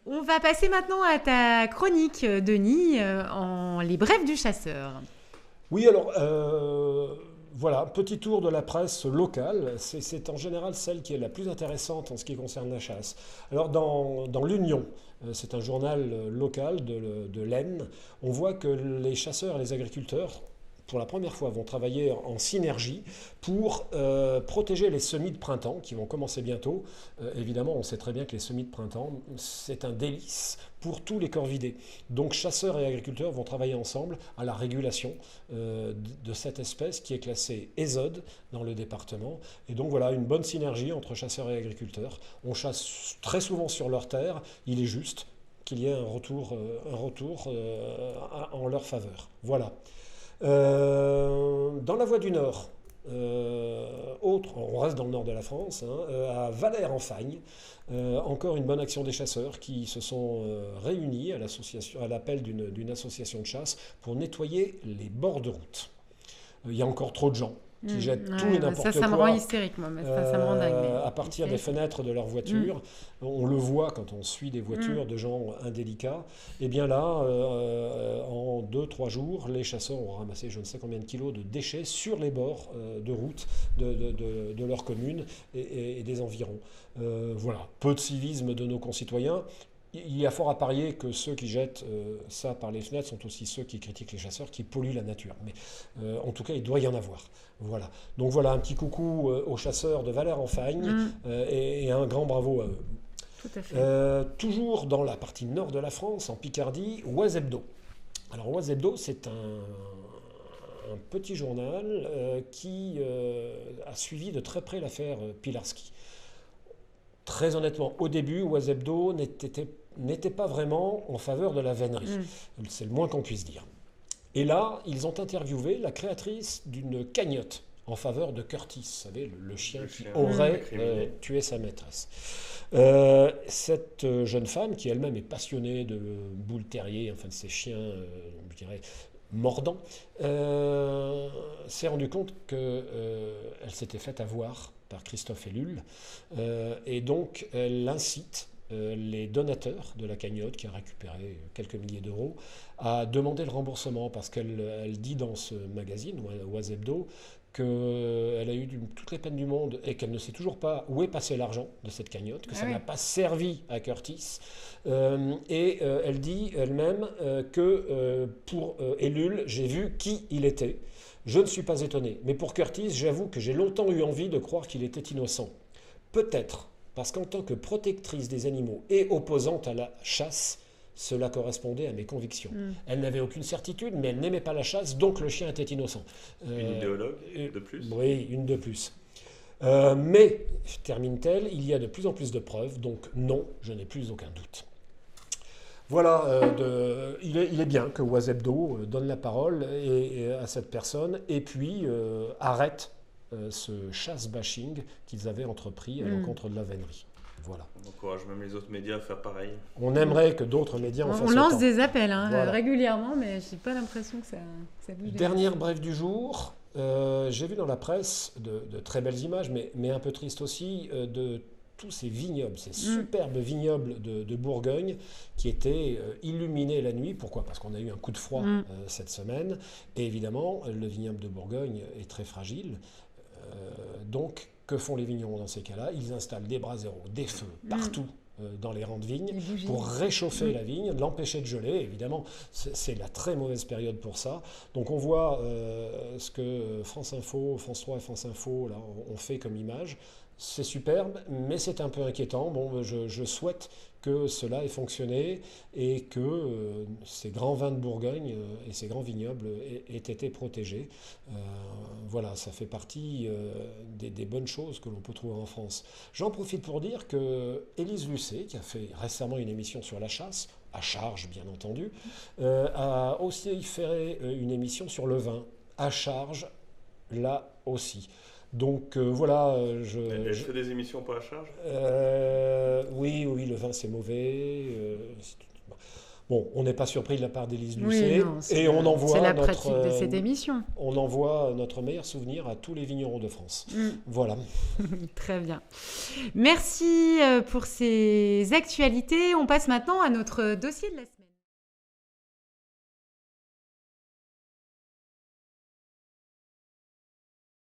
On va passer maintenant à ta chronique, Denis, en Les Brèves du chasseur. Oui, alors, voilà, petit tour de la presse locale. C'est en général celle qui est la plus intéressante en ce qui concerne la chasse. Alors, dans l'Union, c'est un journal local de l'Aisne, on voit que les chasseurs et les agriculteurs, pour la première fois, vont travailler en synergie pour protéger les semis de printemps qui vont commencer bientôt. Évidemment, on sait très bien que les semis de printemps, c'est un délice pour tous les corvidés. Donc chasseurs et agriculteurs vont travailler ensemble à la régulation de cette espèce qui est classée ésode dans le département. Et donc voilà, une bonne synergie entre chasseurs et agriculteurs. On chasse très souvent sur leur terre, il est juste qu'il y ait un retour en leur faveur. Voilà. Dans la voie du Nord, on reste dans le nord de la France, hein, à Valère-en-Fagne, encore une bonne action des chasseurs qui se sont réunis à l'appel d'une association de chasse pour nettoyer les bords de route. Il y a encore trop de gens qui jettent tout et Ouais, n'importe ça me rend quoi hystérique, moi. Ça me rend dingue. à partir des Ok. fenêtres de leur voiture. On le voit quand on suit des voitures de gens indélicats. Et bien là, en 2, 3 jours, les chasseurs ont ramassé je ne sais combien de kilos de déchets sur les bords de route de leur commune et des environs. Voilà, peu de civisme de nos concitoyens. Il y a fort à parier que ceux qui jettent ça par les fenêtres sont aussi ceux qui critiquent les chasseurs, qui polluent la nature. Mais en tout cas, il doit y en avoir. Voilà. Donc voilà, un petit coucou aux chasseurs de Valère-en-Fagne et un grand bravo à eux. Tout à fait. Toujours dans la partie nord de la France, en Picardie, Oise Hebdo. Alors Oise Hebdo, c'est un petit journal qui a suivi de très près l'affaire Pilarski. Très honnêtement, au début, Oise Hebdo n'était pas vraiment en faveur de la vénerie. C'est le moins qu'on puisse dire. Et là, ils ont interviewé la créatrice d'une cagnotte en faveur de Curtis, vous savez, le chien qui aurait tué sa maîtresse. Cette jeune femme, qui elle-même est passionnée de boules terriers, enfin de ces chiens, je dirais, mordants, s'est rendue compte qu'elle s'était faite avoir par Christophe Ellul, et donc elle incite les donateurs de la cagnotte, qui a récupéré quelques milliers d'euros, à demander le remboursement, parce qu'elle dit dans ce magazine, Oise Hebdo, qu'elle a eu toutes les peines du monde et qu'elle ne sait toujours pas où est passé l'argent de cette cagnotte, que ça n'a pas servi à Curtis. Elle dit elle-même que pour Ellul, j'ai vu qui il était. Je ne suis pas étonné. Mais pour Curtis, j'avoue que j'ai longtemps eu envie de croire qu'il était innocent. Peut-être parce qu'en tant que protectrice des animaux et opposante à la chasse, cela correspondait à mes convictions. Elle n'avait aucune certitude, mais elle n'aimait pas la chasse, donc le chien était innocent. Une idéologue de plus. Oui, une de plus. Mais, termine-t-elle, il y a de plus en plus de preuves, donc non, je n'ai plus aucun doute. Voilà, il est bien que Oise Hebdo donne la parole à cette personne et puis arrête ce chasse-bashing qu'ils avaient entrepris à l'encontre de la vénerie. Voilà. On encourage même les autres médias à faire pareil. On aimerait que d'autres médias en fassent On lance autant. des appels Voilà. régulièrement, mais je n'ai pas l'impression que ça bouge. Dernière brève du jour, j'ai vu dans la presse de très belles images, mais un peu tristes aussi, de tous ces vignobles, ces superbes vignobles de Bourgogne qui étaient illuminés la nuit. Pourquoi ? Parce qu'on a eu un coup de froid cette semaine. Et évidemment, le vignoble de Bourgogne est très fragile. Donc, que font les vignerons dans ces cas-là ? Ils installent des braseros, des feux partout dans les rangs de vignes pour réchauffer la vigne, l'empêcher de geler. Évidemment, c'est la très mauvaise période pour ça. Donc on voit ce que France Info, France 3 et France Info là, ont fait comme image. C'est superbe, mais c'est un peu inquiétant. Bon, je souhaite que cela ait fonctionné et que ces grands vins de Bourgogne et ces grands vignobles aient été protégés. Voilà, ça fait partie des bonnes choses que l'on peut trouver en France. J'en profite pour dire que Élise Lucet, qui a fait récemment une émission sur la chasse, à charge bien entendu, a aussi fait une émission sur le vin, à charge, là aussi. Donc voilà, Elle fait des émissions pas à charge. oui, le vin c'est mauvais. Bon, on n'est pas surpris de la part d'Élise Oui, Lucet, non, et on envoie c'est la pratique de cette émission. On envoie notre meilleur souvenir à tous les vignerons de France. Voilà. Très bien. Merci pour ces actualités. On passe maintenant à notre dossier de la semaine.